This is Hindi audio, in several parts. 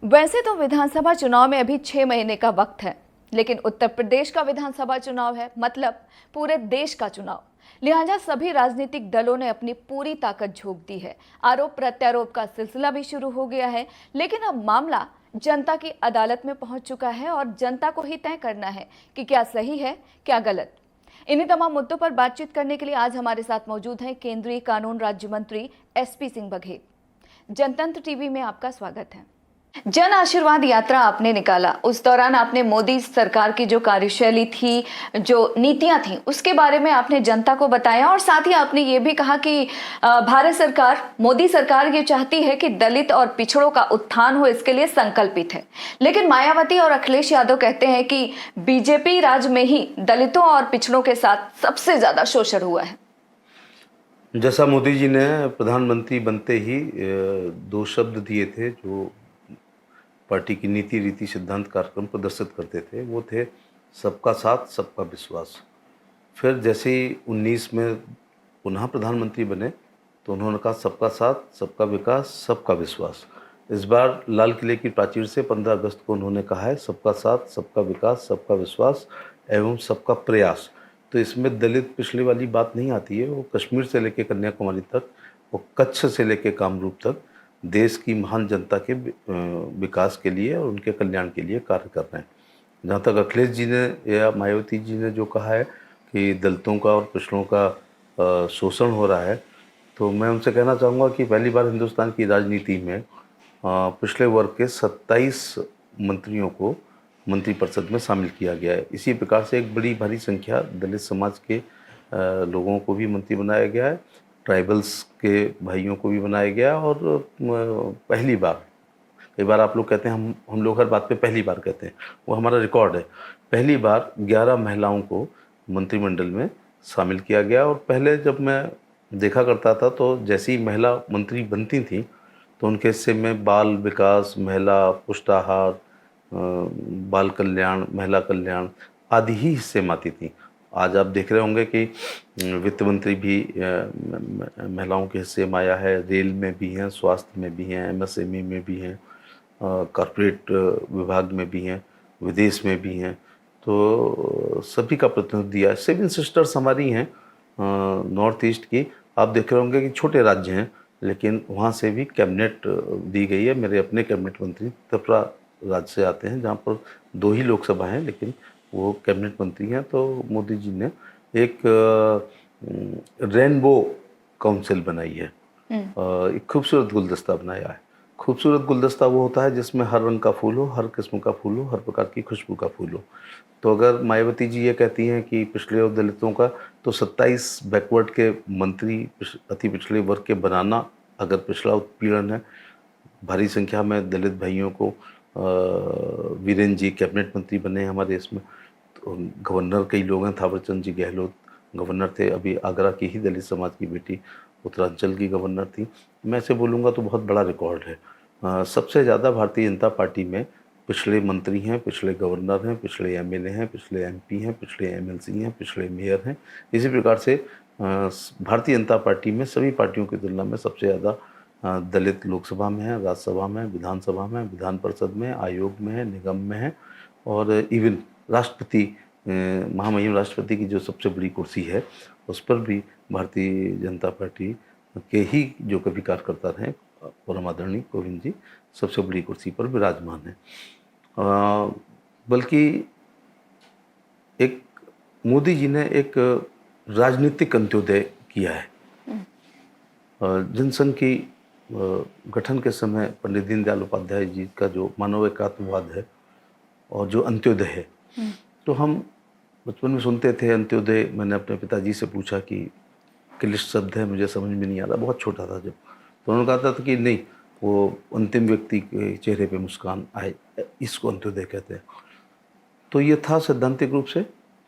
वैसे तो विधानसभा चुनाव में अभी 6 महीने का वक्त है, लेकिन उत्तर प्रदेश का विधानसभा चुनाव है, मतलब पूरे देश का चुनाव। लिहाजा सभी राजनीतिक दलों ने अपनी पूरी ताकत झोंक दी है। आरोप प्रत्यारोप का सिलसिला भी शुरू हो गया है, लेकिन अब मामला जनता की अदालत में पहुंच चुका है और जनता को ही तय करना है कि क्या सही है, क्या गलत। इन्हीं तमाम मुद्दों पर बातचीत करने के लिए आज हमारे साथ मौजूद हैं केंद्रीय कानून राज्य मंत्री एसपी सिंह बघेल। जनतंत्र टीवी में आपका स्वागत है। जन आशीर्वाद यात्रा आपने निकाला, उस दौरान आपने मोदी सरकार की जो कार्यशैली थी, जो नीतियां थी, उसके बारे में आपने जनता को बताया और साथ ही आपने ये भी कहा कि भारत सरकार, मोदी सरकार ये चाहती है कि दलित और पिछड़ों का उत्थान हो, इसके लिए संकल्पित है। लेकिन मायावती और अखिलेश यादव कहते हैं कि बीजेपी राज में ही दलितों और पिछड़ों के साथ सबसे ज्यादा शोषण हुआ है। जैसा मोदी जी ने प्रधानमंत्री बनते ही दो शब्द दिए थे जो पार्टी की नीति रीति सिद्धांत कार्यक्रम प्रदर्शित करते थे, वो थे सबका साथ सबका विश्वास। फिर जैसे ही 19 में पुनः प्रधानमंत्री बने तो उन्होंने कहा सबका साथ सबका विकास सबका विश्वास। इस बार लाल किले की प्राचीर से 15 अगस्त को उन्होंने कहा है सबका साथ सबका विकास सबका विश्वास एवं सबका प्रयास। तो इसमें दलित पिछड़े वाली बात नहीं आती है। वो कश्मीर से लेकर कन्याकुमारी तक, वो कच्छ से लेकर कामरूप तक देश की महान जनता के विकास के लिए और उनके कल्याण के लिए कार्य कर रहे हैं। जहाँ तक अखिलेश जी ने या मायावती जी ने जो कहा है कि दलितों का और पिछड़ों का शोषण हो रहा है, तो मैं उनसे कहना चाहूँगा कि पहली बार हिंदुस्तान की राजनीति में पिछड़े वर्ग के 27 मंत्रियों को मंत्रिपरिषद में शामिल किया गया है। इसी प्रकार से एक बड़ी भारी संख्या दलित समाज के लोगों को भी मंत्री बनाया गया है, ट्राइबल्स के भाइयों को भी बनाया गया। और पहली बार, कई बार आप लोग कहते हैं हम लोग हर बात पे पहली बार कहते हैं, वो हमारा रिकॉर्ड है। पहली बार 11 महिलाओं को मंत्रिमंडल में शामिल किया गया। और पहले जब मैं देखा करता था तो जैसी महिला मंत्री बनती थी तो उनके हिस्से में बाल विकास, महिला पुष्टाहार, बाल कल्याण, महिला कल्याण आदि ही हिस्से में आती थी। आज आप देख रहे होंगे कि वित्त मंत्री भी महिलाओं के हिस्से में आया है, रेल में भी हैं, स्वास्थ्य में भी हैं, एमएसएमई में भी हैं, कॉर्पोरेट विभाग में भी हैं, विदेश में भी हैं। तो सभी का प्रतिनिधित्व दिया है। 7 सिस्टर्स हमारी हैं नॉर्थ ईस्ट की। आप देख रहे होंगे कि छोटे राज्य हैं, लेकिन वहाँ से भी कैबिनेट दी गई है। मेरे अपने कैबिनेट मंत्री त्रिपुरा राज्य से आते हैं, जहाँ पर 2 ही लोकसभा हैं, लेकिन वो कैबिनेट मंत्री हैं। तो मोदी जी ने एक रेनबो काउंसिल बनाई है, एक खूबसूरत गुलदस्ता बनाया है। खूबसूरत गुलदस्ता वो होता है जिसमें हर रंग का फूल हो, हर किस्म का फूल हो, हर प्रकार की खुशबू का फूल हो। तो अगर मायावती जी ये कहती हैं कि पिछड़े और दलितों का, तो 27 बैकवर्ड के मंत्री अति पिछड़े वर्ग के बनाना अगर पिछड़ा उत्पीड़न है। भारी संख्या में दलित भाइयों को वीरेंद्र जी कैबिनेट मंत्री बने हमारे देश में। तो गवर्नर कई लोग हैं, थावरचंद जी गहलोत गवर्नर थे, अभी आगरा की ही दलित समाज की बेटी उत्तरांचल की गवर्नर थी। मैं ऐसे बोलूँगा तो बहुत बड़ा रिकॉर्ड है। सबसे ज़्यादा भारतीय जनता पार्टी में पिछड़े मंत्री हैं, पिछड़े गवर्नर हैं, पिछड़े एमएलए हैं, पिछड़े एमपी हैं, पिछड़े एमएलसी हैं, पिछड़े मेयर हैं। इसी प्रकार से भारतीय जनता पार्टी में सभी पार्टियों की तुलना में सबसे ज़्यादा दलित लोकसभा में है, राज्यसभा में, विधानसभा में, विधान परिषद में, आयोग में है, निगम में है। और इवन राष्ट्रपति, महामहिम राष्ट्रपति की जो सबसे बड़ी कुर्सी है, उस पर भी भारतीय जनता पार्टी के ही जो कभी कार्यकर्ता रहे, परम आदरणीय कोविंद जी सबसे बड़ी कुर्सी पर विराजमान है। बल्कि एक मोदी जी ने एक राजनीतिक अंत्योदय किया है। जनसंघ की गठन के समय पंडित दीनदयाल उपाध्याय जी का जो मानव एकात्मवाद है और जो अंत्योदय है, तो हम बचपन में सुनते थे अंत्योदय। मैंने अपने पिताजी से पूछा कि क्लिष्ट शब्द है, मुझे समझ में नहीं आ रहा, बहुत छोटा था जब। तो उन्होंने कहा था कि नहीं, वो अंतिम व्यक्ति के चेहरे पे मुस्कान आए, इसको अंत्योदय कहते हैं। तो ये था सैद्धांतिक रूप से।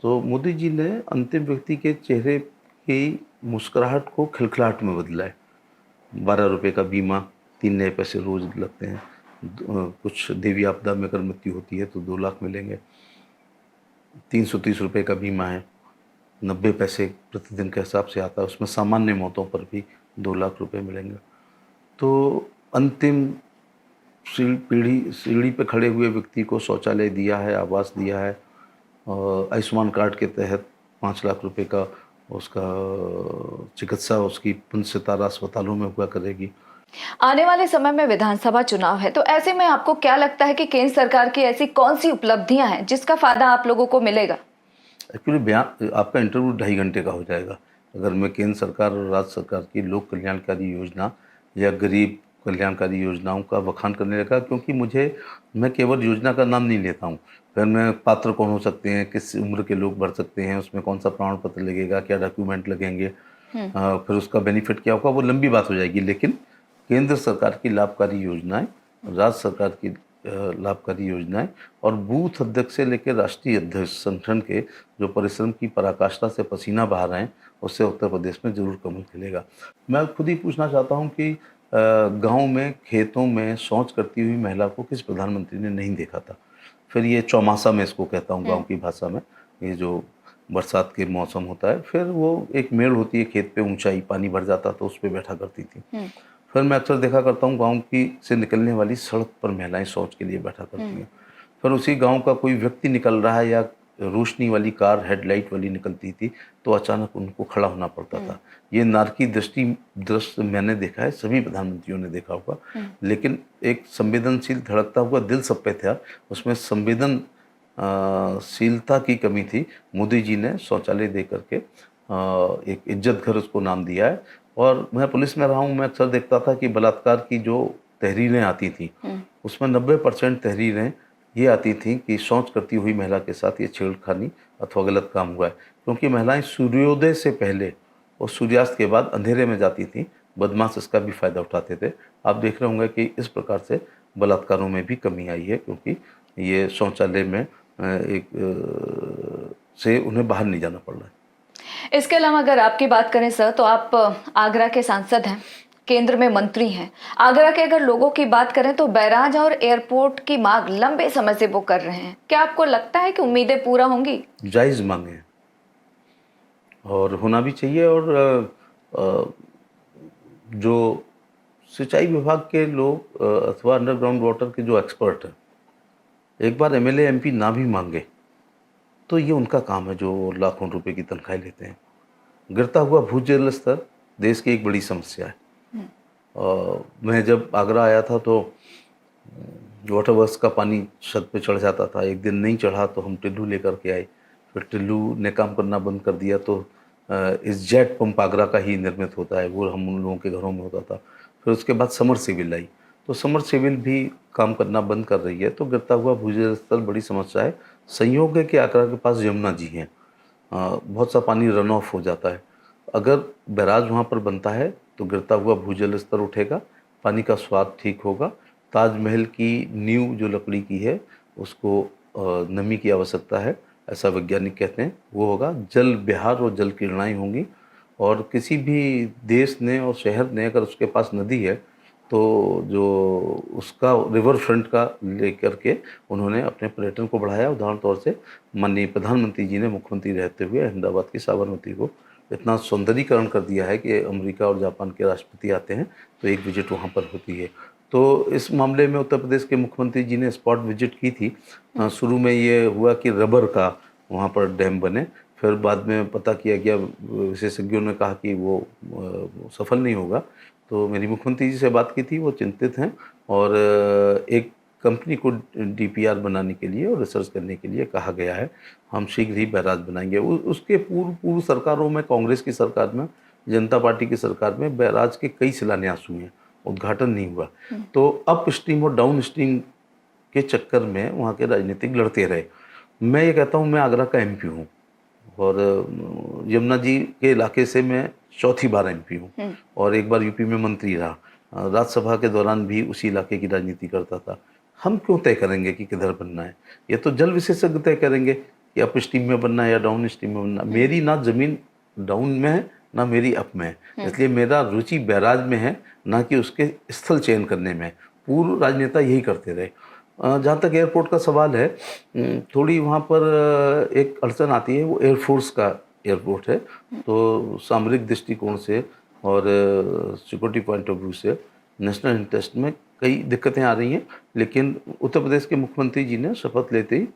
तो मोदी जी ने अंतिम व्यक्ति के चेहरे की मुस्कुराहट को खिलखिलाहट में बदला है। 12 रुपये का बीमा, 3 नए पैसे रोज लगते हैं। कुछ देवी आपदा में अगर मृत्यु होती है तो 2 लाख मिलेंगे। 330 रुपये का बीमा है, 90 पैसे प्रतिदिन के हिसाब से आता है, उसमें सामान्य मौतों पर भी 2 लाख रुपए मिलेंगे। तो अंतिम सीढ़ी पे खड़े हुए व्यक्ति को शौचालय दिया है, आवास दिया है, और आयुष्मान कार्ड के तहत 5 लाख रुपए का उसका चिकित्सा उसकी पुण्य सितारा अस्पतालों में हुआ करेगी। आने वाले समय में विधानसभा चुनाव है, तो ऐसे में आपको क्या लगता है कि केंद्र सरकार की ऐसी कौन सी उपलब्धियां हैं जिसका फायदा आप लोगों को मिलेगा? एक्चुअली बयान आपका इंटरव्यू 2.5 घंटे का हो जाएगा अगर मैं केंद्र सरकार और राज्य सरकार की लोक कल्याणकारी योजना या गरीब कल्याणकारी योजनाओं का बखान करने लगा, क्योंकि मैं केवल योजना का नाम नहीं लेता हूँ। फिर मैं पात्र कौन हो सकते हैं, किस उम्र के लोग भर सकते हैं, उसमें कौन सा प्रमाण पत्र लगेगा, क्या डॉक्यूमेंट लगेंगे, फिर उसका बेनिफिट क्या होगा, वो लंबी बात हो जाएगी। लेकिन केंद्र सरकार की लाभकारी योजनाएं, राज्य सरकार की लाभकारी योजनाएं और बूथ अध्यक्ष से लेकर राष्ट्रीय अध्यक्ष संगठन के जो परिश्रम की पराकाष्ठा से पसीना बहा रहे हैं, उससे उत्तर प्रदेश में जरूर कमी खिलेगा। मैं खुद ही पूछना चाहता हूं कि गांव में खेतों में शौच करती हुई महिला को किस प्रधानमंत्री ने नहीं देखा था। फिर ये चौमासा में इसको कहता हूँ गांव की भाषा में, ये जो बरसात के मौसम होता है, फिर वो एक मेड़ होती है खेत पे, ऊंचाई पानी भर जाता तो उस पर बैठा करती थी। फिर मैं अक्सर देखा करता हूँ गांव की से निकलने वाली सड़क पर महिलाएं शौच के लिए बैठा करती हैं। फिर उसी गांव का कोई व्यक्ति निकल रहा है या रोशनी वाली कार हेडलाइट वाली निकलती थी तो अचानक उनको खड़ा होना पड़ता था। ये नारकी दृश्य मैंने देखा है, सभी प्रधानमंत्रियों ने देखा होगा। लेकिन एक संवेदनशील धड़कता हुआ दिल सब पे था, उसमें संवेदनशीलता की कमी थी। मोदी जी ने शौचालय दे करके एक इज्जत घर उसको नाम दिया है। और मैं पुलिस में रहा हूँ, मैं अक्सर देखता था कि बलात्कार की जो तहरीरें आती थी उसमें 90% तहरीरें ये आती थी कि शौच करती हुई महिला के साथ ये छेड़खानी अथवा गलत काम हुआ है, क्योंकि महिलाएं सूर्योदय से पहले और सूर्यास्त के बाद अंधेरे में जाती थी। बदमाश इसका भी फायदा उठाते थे। आप देख रहे होंगे कि इस प्रकार से बलात्कारों में भी कमी आई है, क्योंकि ये शौचालय में से उन्हें बाहर नहीं जाना पड़ रहा है। इसके अलावा अगर आपकी बात करें सर, तो आप आगरा के सांसद हैं, केंद्र में मंत्री हैं। आगरा के अगर लोगों की बात करें तो बैराज और एयरपोर्ट की मांग लंबे समय से वो कर रहे हैं। क्या आपको लगता है कि उम्मीदें पूरा होंगी? जायज़ मांगे हैं और होना भी चाहिए। और जो सिंचाई विभाग के लोग अथवा अंडरग्राउंड वाटर के जो एक्सपर्ट हैं, एक बार एमएलए एमपी ना भी मांगे तो ये उनका काम है, जो लाखों रुपए की तनख्वाहें लेते हैं। गिरता हुआ भूजल स्तर देश की एक बड़ी समस्या है। मैं जब आगरा आया था तो वाटर वर्क्स का पानी छत पे चढ़ जाता था। एक दिन नहीं चढ़ा तो हम टिल्लू लेकर के आए, फिर टिल्लू ने काम करना बंद कर दिया तो इस जेट पंप आगरा का ही निर्मित होता है, वो हम उन लोगों के घरों में होता था। फिर उसके बाद समर सिविल आई तो समर सिविल भी काम करना बंद कर रही है। तो गिरता हुआ भूजल स्तर बड़ी समस्या है। संयोग है कि आगरा के पास यमुना जी हैं, बहुत सा पानी रन ऑफ हो जाता है। अगर बैराज वहाँ पर बनता है तो गिरता हुआ भूजल स्तर उठेगा, पानी का स्वाद ठीक होगा। ताजमहल की नींव जो लकड़ी की है उसको नमी की आवश्यकता है, ऐसा वैज्ञानिक कहते हैं, वो होगा। जल विहार और जल क्रीड़ाएँ होंगी। और किसी भी देश ने और शहर ने अगर उसके पास नदी है तो जो उसका रिवर फ्रंट का लेकर के उन्होंने अपने पर्यटन को बढ़ाया। उदाहरण तौर से माननीय प्रधानमंत्री जी ने मुख्यमंत्री रहते हुए अहमदाबाद की साबरमती को इतना सौंदर्यीकरण कर दिया है कि अमेरिका और जापान के राष्ट्रपति आते हैं तो एक विजिट वहाँ पर होती है। तो इस मामले में उत्तर प्रदेश के मुख्यमंत्री जी ने स्पॉट विजिट की थी। शुरू में ये हुआ कि रबर का वहाँ पर डैम बने, फिर बाद में पता किया गया, विशेषज्ञों ने कहा कि वो सफल नहीं होगा। तो मेरी मुख्यमंत्री जी से बात की थी, वो चिंतित हैं और एक कंपनी को डीपीआर बनाने के लिए और रिसर्च करने के लिए कहा गया है। हम शीघ्र ही बैराज बनाएंगे। उसके पूर्व सरकारों में, कांग्रेस की सरकार में, जनता पार्टी की सरकार में बैराज के कई शिलान्यास हुए हैं, उद्घाटन नहीं हुआ। तो अप स्ट्रीम और डाउन स्ट्रीम के चक्कर में वहाँ के राजनीतिक लड़ते रहे। मैं ये कहता हूँ, मैं आगरा का एमपी हूँ और यमुना जी के इलाके से मैं चौथी बार एमपी हूँ और एक बार यूपी में मंत्री रहा। राज्यसभा के दौरान भी उसी इलाके की राजनीति करता था। हम क्यों तय करेंगे कि किधर बनना है? ये तो जल विशेषज्ञ तय करेंगे कि अप स्ट्रीम में बनना है या डाउन स्ट्रीम में बनना। मेरी ना जमीन डाउन में है ना मेरी अप में है, इसलिए मेरा रुचि बैराज में है, ना कि उसके स्थल चयन करने में। पूर्व राजनेता यही करते रहे। जहाँ तक एयरपोर्ट का सवाल है, थोड़ी वहाँ पर एक अड़चन आती है, वो एयरफोर्स का एयरपोर्ट है। तो सामरिक दृष्टिकोण से और सिक्योरिटी पॉइंट ऑफ व्यू से नेशनल इंटरेस्ट में कई दिक्कतें आ रही हैं, लेकिन उत्तर प्रदेश के मुख्यमंत्री जी ने शपथ लेते ही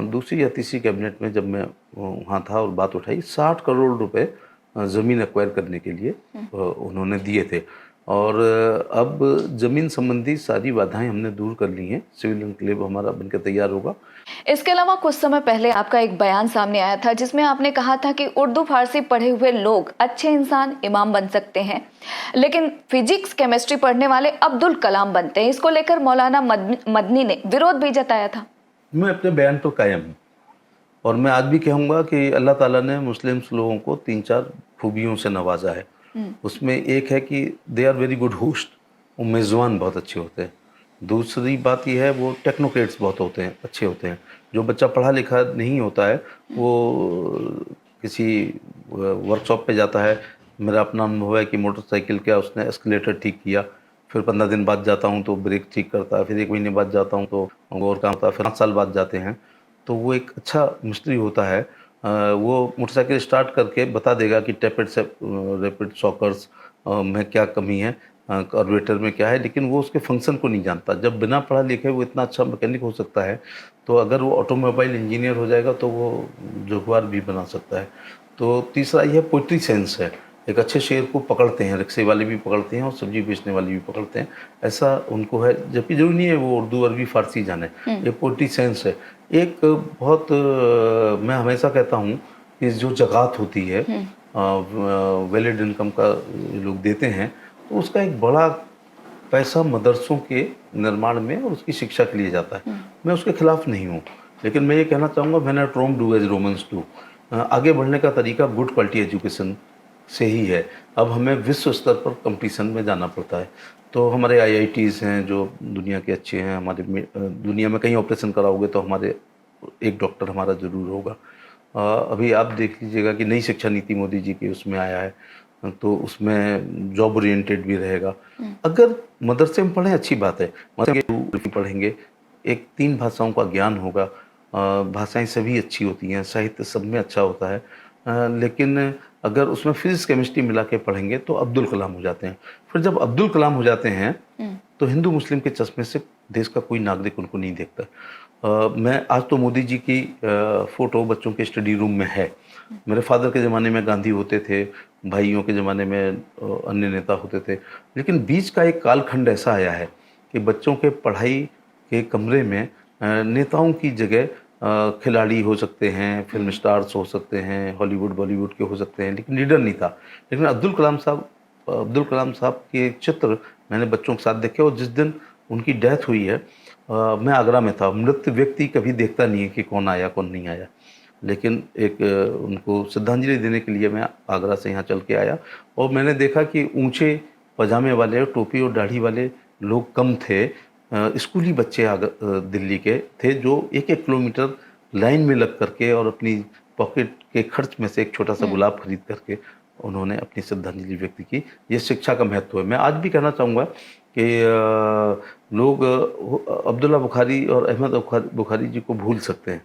दूसरी या तीसरी कैबिनेट में जब मैं वहाँ था और बात उठाई, 60 करोड़ रुपए ज़मीन एक्वायर करने के लिए उन्होंने दिए थे। और अब ज़मीन संबंधी सारी बाधाएं हमने दूर कर ली हैं, सिविल एन्क्लेव हमारा बनकर तैयार होगा। इसके अलावा कुछ समय पहले आपका एक बयान सामने आया था जिसमें आपने कहा था कि उर्दू फारसी पढ़े हुए लोग अच्छे इंसान, इमाम बन सकते हैं, लेकिन फिजिक्स केमिस्ट्री पढ़ने वाले अब्दुल कलाम बनते हैं। इसको लेकर मौलाना मदनी ने विरोध भी जताया था। मैं अपने बयान पर कायम हूँ और मैं आज भी कहूँगा कि अल्लाह ताला ने मुस्लिम लोगों को 3-4 खूबियों से नवाजा है। उसमें एक है कि they are very good host, वो मेज़बान बहुत अच्छे होते हैं। दूसरी बात यह है वो टेक्नोक्रेट्स बहुत होते हैं, अच्छे होते हैं। जो बच्चा पढ़ा लिखा नहीं होता है वो किसी वर्कशॉप पे जाता है। मेरा अपना अनुभव है कि मोटरसाइकिल का उसने एस्केलेटर ठीक किया, फिर 15 दिन बाद जाता हूँ तो ब्रेक ठीक करता है, फिर 1 महीने बाद जाता हूँ तो और काम होता है, फिर 5 साल बाद जाते हैं तो वो एक अच्छा मिस्त्री होता है। वो मोटरसाइकिल स्टार्ट करके बता देगा कि टैपेड से रैपिड शॉकर्स में क्या कमी है, कार्बोरेटर में क्या है, लेकिन वो उसके फंक्शन को नहीं जानता। जब बिना पढ़ा लिखे वो इतना अच्छा मैकेनिक हो सकता है, तो अगर वो ऑटोमोबाइल इंजीनियर हो जाएगा तो वो जुगवार भी बना सकता है। तो तीसरा ये पोइट्री सेंस है, एक अच्छे शेर को पकड़ते हैं, रिक्शे वाले भी पकड़ते हैं और सब्जी बेचने वाले भी पकड़ते हैं, ऐसा उनको है। जबकि जरूरी नहीं है वो उर्दू अरबी फारसी जाने, ये पोइट्री सेंस है। एक बहुत मैं हमेशा कहता हूँ कि जो ज़कात होती है वैलिड इनकम का लोग देते हैं, तो उसका एक बड़ा पैसा मदरसों के निर्माण में और उसकी शिक्षा के लिए जाता है। मैं उसके खिलाफ नहीं हूँ, लेकिन मैं ये कहना चाहूँगा when at Rome do as Romans do. आगे बढ़ने का तरीका गुड क्वालिटी एजुकेशन से ही है। अब हमें विश्व स्तर पर कंपटीशन में जाना पड़ता है। तो हमारे आईआईटीज़ हैं जो दुनिया के अच्छे हैं, हमारे दुनिया में कहीं ऑपरेशन कराओगे तो हमारे एक डॉक्टर हमारा ज़रूर होगा। अभी आप देख लीजिएगा कि नई शिक्षा नीति मोदी जी की उसमें आया है, तो उसमें जॉब ओरिएंटेड भी रहेगा। अगर मदरसे में पढ़ें अच्छी बात है, मदरसे पढ़ेंगे, एक 3 भाषाओं का ज्ञान होगा। भाषाएं सभी अच्छी होती हैं, साहित्य सब में अच्छा होता है, लेकिन अगर उसमें फिजिक्स केमिस्ट्री मिला के पढ़ेंगे तो अब्दुल कलाम हो जाते हैं। फिर जब अब्दुल कलाम हो जाते हैं तो हिंदू मुस्लिम के चश्मे से देश का कोई नागरिक उनको नहीं देखता। मैं आज तो मोदी जी की फ़ोटो बच्चों के स्टडी रूम में है। मेरे फादर के ज़माने में गांधी होते थे, भाइयों के ज़माने में अन्य नेता होते थे, लेकिन बीच का एक कालखंड ऐसा आया है कि बच्चों के पढ़ाई के कमरे में नेताओं की जगह खिलाड़ी हो सकते हैं, फिल्म स्टार्स हो सकते हैं, हॉलीवुड बॉलीवुड के हो सकते हैं, लेकिन लीडर नहीं था। लेकिन अब्दुल कलाम साहब के चित्र मैंने बच्चों के साथ देखे और जिस दिन उनकी डेथ हुई है मैं आगरा में था। मृत व्यक्ति कभी देखता नहीं है कि कौन आया कौन नहीं आया, लेकिन एक उनको श्रद्धांजलि देने के लिए मैं आगरा से यहाँ चल के आया और मैंने देखा कि ऊंचे पजामे वाले, टोपी और दाढ़ी वाले लोग कम थे। स्कूली बच्चे दिल्ली के थे जो 1-1 किलोमीटर लाइन में लग करके और अपनी पॉकेट के खर्च में से एक छोटा सा गुलाब खरीद करके उन्होंने अपनी श्रद्धांजलि व्यक्त की। ये शिक्षा का महत्व है। मैं आज भी कहना चाहूँगा कि लोग अब्दुल्ला बुखारी और अहमद बुखारी जी को भूल सकते हैं,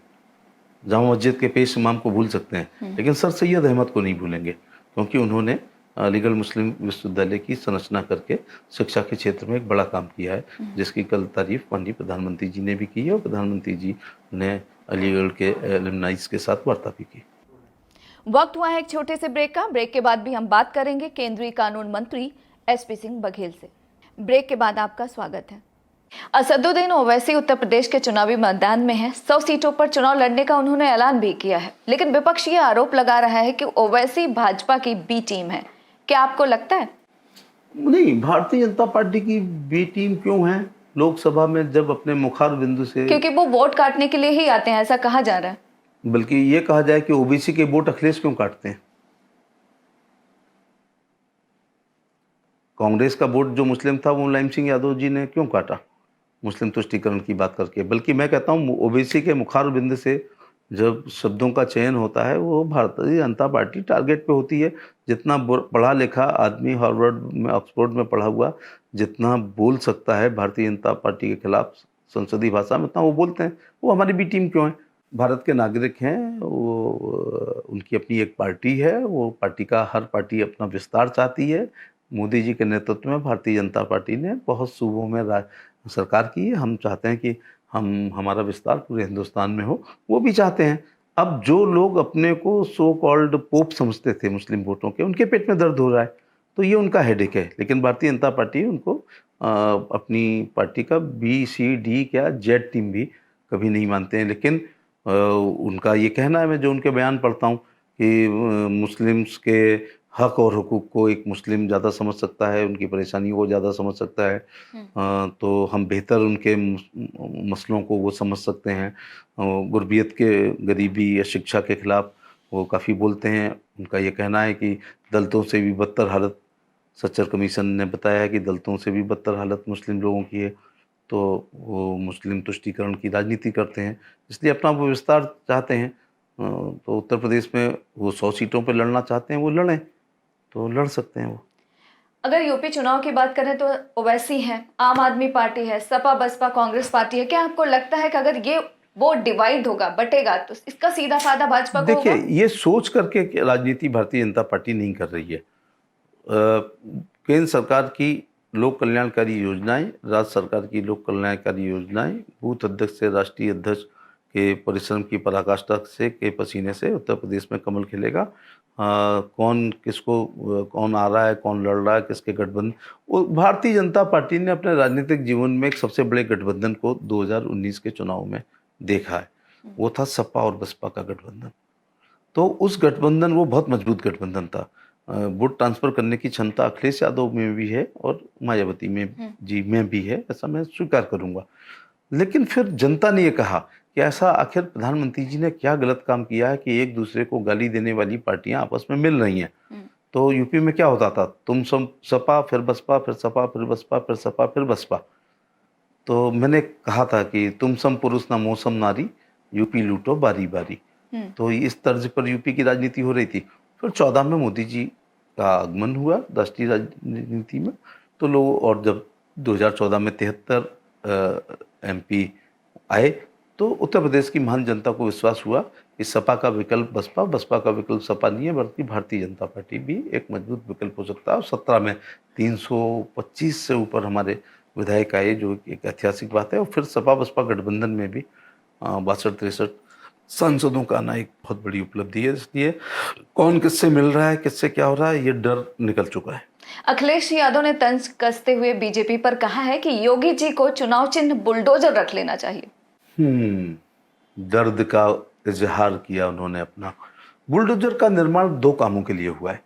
जामा मस्जिद के पेश इमाम को भूल सकते हैं, लेकिन सर सैयद अहमद को नहीं भूलेंगे, क्योंकि उन्होंने अलीगढ़ मुस्लिम विश्वविद्यालय की संरचना करके शिक्षा के क्षेत्र में एक बड़ा काम किया है, जिसकी कल तारीफ माननीय प्रधानमंत्री जी ने भी की है और प्रधानमंत्री जी ने अलीगढ़ के एलुमनाइज के साथ वार्ता भी की। वक्त हुआ है एक छोटे से ब्रेक का। ब्रेक के बाद भी हम बात करेंगे केंद्रीय कानून मंत्री एसपी सिंह बघेल से। ब्रेक के बाद आपका स्वागत है। असदुद्दीन ओवैसी उत्तर प्रदेश के चुनावी मैदान में है। 100 सीटों पर चुनाव लड़ने का उन्होंने ऐलान भी किया है, लेकिन विपक्ष ये आरोप लगा रहा है कि ओवैसी भाजपा की बी टीम है। क्या आपको लगता है? नहीं, भारतीय जनता पार्टी की बी टीम क्यों है? लोकसभा में जब अपने मुखार बिंदु से, क्योंकि वो वोट काटने के लिए ही आते हैं, ऐसा कहा जा रहा है। बल्कि ये कहा जाए कि ओबीसी के वोट अखिलेश क्यों काटते हैं? कांग्रेस का वोट जो मुस्लिम था वो मुलायम सिंह यादव जी ने क्यों काटा मुस्लिम तुष्टीकरण की बात करके? बल्कि मैं कहता हूँ ओबीसी के मुखार बिंदु से जब शब्दों का चयन होता है वो भारतीय जनता पार्टी टारगेट पे होती है। जितना पढ़ा लिखा आदमी हार्वर्ड में ऑक्सफोर्ड में पढ़ा हुआ जितना बोल सकता है भारतीय जनता पार्टी के खिलाफ संसदीय भाषा में, उतना वो बोलते हैं। वो हमारी बी टीम क्यों है? भारत के नागरिक हैं, वो उनकी अपनी एक पार्टी है, वो पार्टी का हर पार्टी अपना विस्तार चाहती है। मोदी जी के नेतृत्व में भारतीय जनता पार्टी ने बहुत सूबों में सरकार की है। हम चाहते हैं कि हमारा विस्तार पूरे हिंदुस्तान में हो, वो भी चाहते हैं। अब जो लोग अपने को सो कॉल्ड पोप समझते थे मुस्लिम वोटों के, उनके पेट में दर्द हो रहा है, तो ये उनका हेडेक है। लेकिन भारतीय जनता पार्टी उनको अपनी पार्टी का बी सी डी क्या जेड टीम भी कभी नहीं मानते हैं। लेकिन उनका ये कहना है, मैं जो उनके बयान पढ़ता हूँ कि मुस्लिम्स के हक और हुकूक को एक मुस्लिम ज़्यादा समझ सकता है, उनकी परेशानियों को ज़्यादा समझ सकता है, तो हम बेहतर उनके मसलों को वो समझ सकते हैं। गुरबियत के, गरीबी या शिक्षा के खिलाफ वो काफ़ी बोलते हैं। उनका ये कहना है कि दलितों से भी बदतर हालत, सच्चर कमीशन ने बताया है कि दलितों से भी बदतर हालत मुस्लिम लोगों की है, तो वो मुस्लिम तुष्टीकरण की राजनीति करते हैं, इसलिए अपना वो विस्तार चाहते हैं। तो उत्तर प्रदेश में वो 100 सीटों पर लड़ना चाहते हैं, वो लड़ें, तो लड़ सकते हैं वो। अगर यूपी चुनाव की बात करें तो ओवैसी है, आम आदमी पार्टी है, सपा बसपा कांग्रेस पार्टी है। क्या आपको लगता है कि अगर ये वोट डिवाइड होगा, बटेगा, तो इसका सीधा फायदा भाजपा को देखिए, होगा? ये सोच करके कि राजनीति भारतीय जनता पार्टी नहीं कर रही है। केंद्र सरकार की लोक कल्याणकारी योजनाएं, राज्य सरकार की लोक कल्याणकारी योजनाएं, बूथ अध्यक्ष से राष्ट्रीय अध्यक्ष के परिश्रम की पराकाष्ठा से, के पसीने से उत्तर प्रदेश में कमल खिलेगा। कौन किसको, कौन आ रहा है, कौन लड़ रहा है, किसके गठबंधन, वो भारतीय जनता पार्टी ने अपने राजनीतिक जीवन में एक सबसे बड़े गठबंधन को 2019 के चुनाव में देखा है। वो था सपा और बसपा का गठबंधन। तो उस गठबंधन, वो बहुत मजबूत गठबंधन था। वोट ट्रांसफ़र करने की क्षमता अखिलेश यादव में भी है और मायावती में जी में भी है, ऐसा मैं स्वीकार करूँगा। लेकिन फिर जनता ने ये कहा कि ऐसा आखिर प्रधानमंत्री जी ने क्या गलत काम किया है कि एक दूसरे को गाली देने वाली पार्टियां आपस में मिल रही हैं। तो यूपी में क्या होता था, तुम सब सपा फिर बसपा, फिर सपा फिर बसपा, फिर सपा फिर बसपा। तो मैंने कहा था कि तुम सम पुरुष ना मौसम नारी, यूपी लूटो बारी बारी। तो इस तर्ज पर यूपी की राजनीति हो रही थी। फिर 14 में मोदी जी का आगमन हुआ राष्ट्रीय राजनीति में, तो लोग, और जब 2014 में 73 एमपी आए, तो उत्तर प्रदेश की महान जनता को विश्वास हुआ कि सपा का विकल्प बसपा, बसपा का विकल्प सपा नहीं है, बल्कि भारतीय जनता पार्टी भी एक मजबूत विकल्प हो सकता है। और 17 में 325 से ऊपर हमारे विधायक आए, जो एक ऐतिहासिक बात है। और फिर सपा बसपा गठबंधन में भी 62-63 सांसदों का आना एक बहुत बड़ी उपलब्धि है। इसलिए कौन किससे मिल रहा है, किससे क्या हो रहा है, ये डर निकल चुका है। अखिलेश यादव ने तंज कसते हुए बीजेपी पर कहा है कि योगी जी को चुनाव चिन्ह बुलडोजर रख लेना चाहिए। दर्द का इजहार किया उन्होंने अपना। बुलडोजर का निर्माण 2 कामों के लिए हुआ है।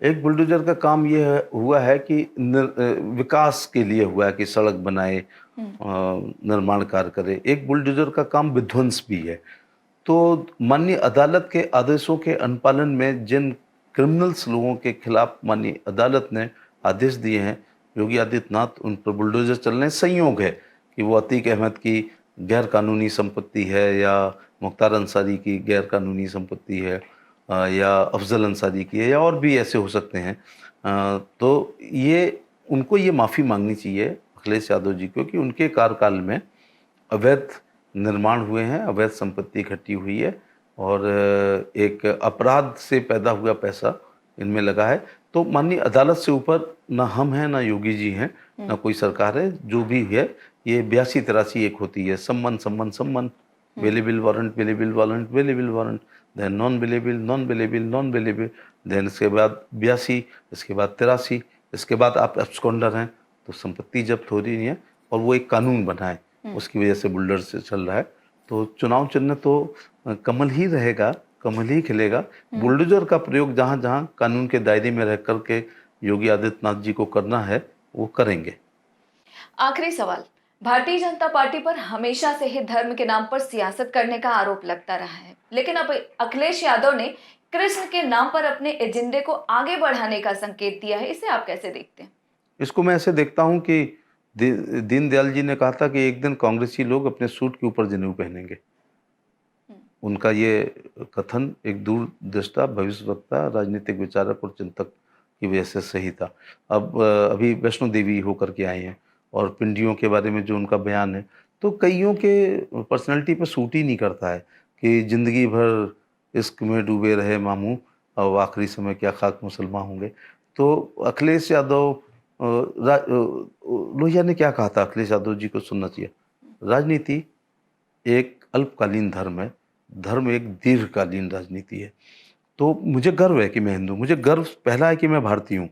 एक बुलडोजर का काम ये हुआ है कि विकास के लिए हुआ है कि सड़क बनाए, निर्माण कार्य करे। एक बुलडोजर का काम विध्वंस भी है। तो माननीय अदालत के आदेशों के अनुपालन में जिन क्रिमिनल्स लोगों के खिलाफ माननीय अदालत ने आदेश दिए हैं, योगी आदित्यनाथ उन पर बुलडोजर चलने, संयोग है कि वो अतीक अहमद की गैर कानूनी संपत्ति है, या मुख्तार अंसारी की गैर कानूनी संपत्ति है, या अफजल अंसारी की है, या और भी ऐसे हो सकते हैं। तो ये उनको ये माफ़ी मांगनी चाहिए अखिलेश यादव जी को कि उनके कार्यकाल में अवैध निर्माण हुए हैं, अवैध संपत्ति इकट्ठी हुई है, और एक अपराध से पैदा हुआ पैसा इनमें लगा है। तो माननीय अदालत से ऊपर ना हम हैं, ना योगी जी हैं, ना कोई सरकार है। जो भी है, ये 82-83 एक होती है, summon summon summon, bailable warrant, bailable warrant, bailable warrant, then non bailable, non bailable, non bailable, then इसके बाद 82, इसके बाद 83, इसके बाद आप एब्सकॉन्डर हैं, तो संपत्ति जब्त हो रही है। और वो एक कानून बना है, उसकी वजह से बुलडर से चल रहा है। तो चुनाव चिन्ह तो कमल ही रहेगा, कमल ही खिलेगा। बुलडोजर का प्रयोग जहाँ जहाँ कानून के दायरे में रह करके योगी आदित्यनाथ जी को करना है, वो करेंगे। आखिरी सवाल, भारतीय जनता पार्टी पर हमेशा से ही धर्म के नाम पर सियासत करने का आरोप लगता रहा है, लेकिन अब अखिलेश यादव ने कृष्ण के नाम पर अपने एजेंडे को आगे बढ़ाने का संकेत दिया है। इसे आप कैसे देखते हैं? इसको मैं ऐसे देखता हूँ कि दीनदयाल जी ने कहा था कि एक दिन कांग्रेसी लोग अपने सूट के ऊपर जनेऊ पहनेंगे। उनका ये कथन एक दूरदृष्टा, भविष्यवक्ता, राजनीतिक विचारक और चिंतक की वजह से सही था। अब अभी वैष्णो देवी होकर के आए हैं, और पिंडियों के बारे में जो उनका बयान है, तो कईयों के पर्सनैलिटी पर सूट ही नहीं करता है कि ज़िंदगी भर इश्क में डूबे रहे मामू, और आखिरी समय क्या खाक मुसलमान होंगे। तो अखिलेश यादव लोहिया ने क्या कहा था, अखिलेश यादव जी को सुनना चाहिए। राजनीति एक अल्पकालीन धर्म है, धर्म एक दीर्घकालीन राजनीति है। तो मुझे गर्व है कि मैं हिंदू, मुझे गर्व पहला है कि मैं भारतीय हूँ,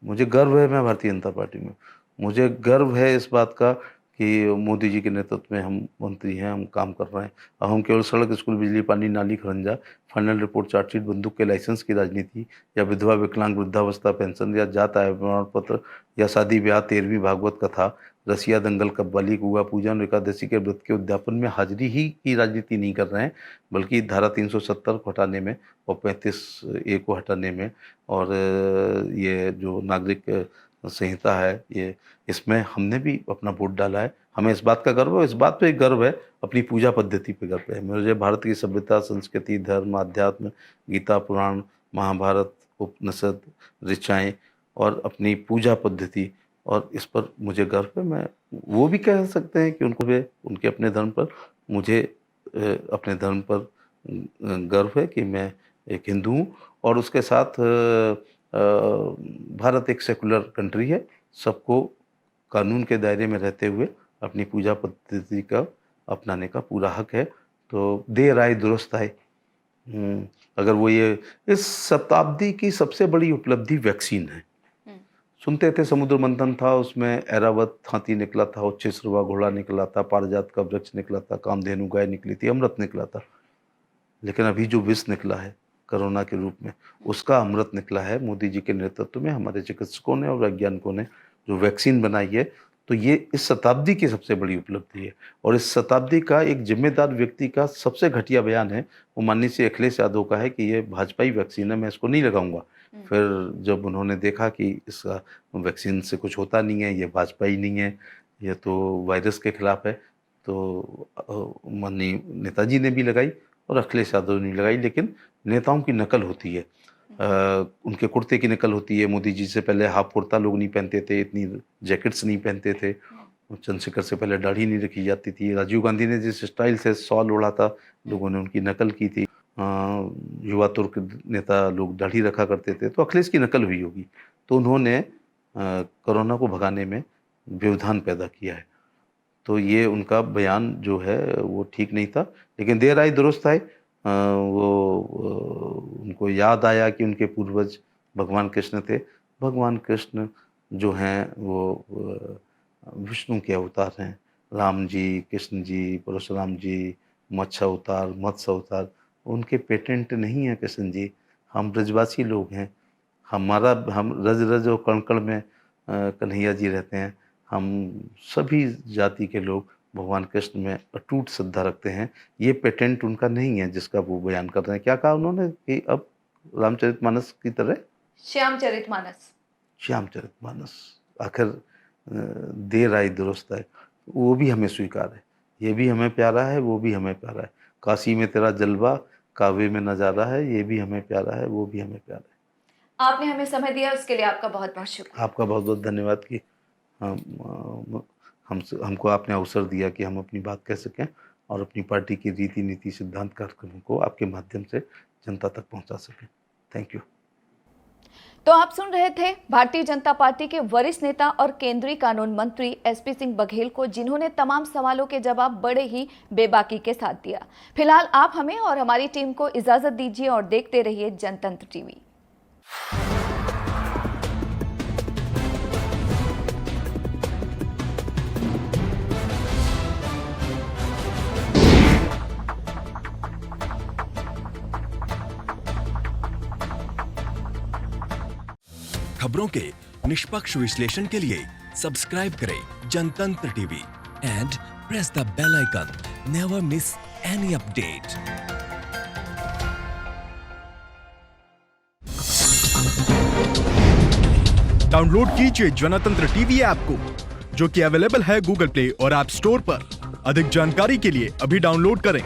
मुझे गर्व है मैं भारतीय जनता पार्टी में, मुझे गर्व है इस बात का कि मोदी जी के नेतृत्व में हम मंत्री हैं, हम काम कर रहे हैं। अब हम केवल सड़क, स्कूल, बिजली, पानी, नाली, खरंजा, फाइनल रिपोर्ट, चार्जशीट, बंदूक के लाइसेंस की राजनीति, या विधवा, विकलांग, वृद्धावस्था पेंशन, या जात आय प्रमाण पत्र, या शादी ब्याह, 13वीं भागवत कथा, रसिया दंगल, कव्वाली, गुआ पूजन, एकादशी के व्रत के उद्यापन में हाजिरी ही की राजनीति नहीं कर रहे हैं, बल्कि धारा 370 को हटाने में और 35A को हटाने में, और ये जो नागरिक संहिता है, ये इसमें हमने भी अपना वोट डाला है। हमें इस बात का गर्व है, इस बात पे गर्व है, अपनी पूजा पद्धति पे गर्व है। मुझे भारत की सभ्यता, संस्कृति, धर्म, अध्यात्म, गीता, पुराण, महाभारत, उपनिषद, ऋचाएँ और अपनी पूजा पद्धति, और इस पर मुझे गर्व है। मैं वो भी कह सकते हैं कि उनको भी उनके अपने धर्म पर, मुझे अपने धर्म पर गर्व है कि मैं एक हिंदू हूँ। और उसके साथ भारत एक सेकुलर कंट्री है, सबको कानून के दायरे में रहते हुए अपनी पूजा पद्धति का अपनाने का पूरा हक है। तो देर आए दुरुस्त आए। अगर वो ये इस शताब्दी की सबसे बड़ी उपलब्धि वैक्सीन है। सुनते थे समुद्र मंथन था, उसमें ऐरावत हाथी निकला था, उच्छिष्टवा घोड़ा निकला था, पारिजात का वृक्ष निकला था, कामधेनु गाय निकली थी, अमृत निकला था। लेकिन अभी जो विष निकला है कोरोना के रूप में, उसका अमृत निकला है मोदी जी के नेतृत्व में, हमारे चिकित्सकों ने और वैज्ञानिकों ने जो वैक्सीन बनाई है। तो ये इस शताब्दी की सबसे बड़ी उपलब्धि है। और इस शताब्दी का एक जिम्मेदार व्यक्ति का सबसे घटिया बयान है, वो माननीय श्री अखिलेश यादव का है कि ये भाजपाई वैक्सीन है, मैं इसको नहीं लगाऊंगा। फिर जब उन्होंने देखा कि इसका वैक्सीन से कुछ होता नहीं है, ये भाजपाई नहीं है, ये तो वायरस के खिलाफ है, तो माननीय नेताजी ने भी लगाई और अखिलेश यादव ने लगाई। लेकिन नेताओं की नकल होती है, उनके कुर्ते की नकल होती है। मोदी जी से पहले हाफ कुर्ता लोग नहीं पहनते थे, इतनी जैकेट्स नहीं पहनते थे, चंद्रशेखर से पहले दाढ़ी नहीं रखी जाती थी, राजीव गांधी ने जिस स्टाइल से शॉल ओढ़ा था लोगों ने उनकी नकल की थी, युवा तुर्क नेता लोग दाढ़ी रखा करते थे, तो अखिलेश की नकल हुई होगी। तो उन्होंने कोरोना को भगाने में व्यवधान पैदा किया है। तो ये उनका बयान जो है वो ठीक नहीं था, लेकिन देर आए दुरुस्त आए। उनको याद आया कि उनके पूर्वज भगवान कृष्ण थे। भगवान कृष्ण जो हैं वो विष्णु के अवतार हैं, राम जी, कृष्ण जी, परशुराम जी, मत्स्य अवतार, मत्स्य अवतार, उनके पेटेंट नहीं है कृष्ण जी। हम ब्रजवासी लोग हैं, हम रज रज और कण कण में कन्हैया जी रहते हैं। हम सभी जाति के लोग भगवान कृष्ण में अटूट श्रद्धा रखते हैं। ये पेटेंट उनका नहीं है जिसका वो बयान कर रहे हैं। क्या कहा उन्होंने कि अब रामचरितमानस की तरह श्यामचरितमानस, श्यामचरितमानस, आखिर देर आई दुरुस्त आए, वो भी हमें स्वीकार है, ये भी हमें प्यारा है, वो भी हमें प्यारा है। काशी में तेरा जलवा, कावे में नजारा है, ये भी हमें प्यारा है, वो भी हमें प्यारा है। आपने हमें समय दिया, उसके लिए आपका बहुत बहुत शुक्रिया। आपका बहुत बहुत धन्यवाद कि हमको आपने अवसर दिया कि हम अपनी बात कह सकें और अपनी पार्टी की रीति नीति सिद्धांत कार्यक्रमों को आपके माध्यम से जनता तक पहुंचा सकें। Thank you. तो आप सुन रहे थे भारतीय जनता पार्टी के वरिष्ठ नेता और केंद्रीय कानून मंत्री एसपी सिंह बघेल को, जिन्होंने तमाम सवालों के जवाब बड़े ही बेबाकी के साथ दिया। फिलहाल आप हमें और हमारी टीम को इजाजत दीजिए और देखते रहिए जनतंत्र टीवी। खबरों के निष्पक्ष विश्लेषण के लिए सब्सक्राइब करें Jantantra TV and press the bell icon. Never miss any update. Download कीजिए जनतंत्र टीवी ऐप को, जो कि अवेलेबल है गूगल प्ले और ऐप स्टोर पर। अधिक जानकारी के लिए अभी डाउनलोड करें।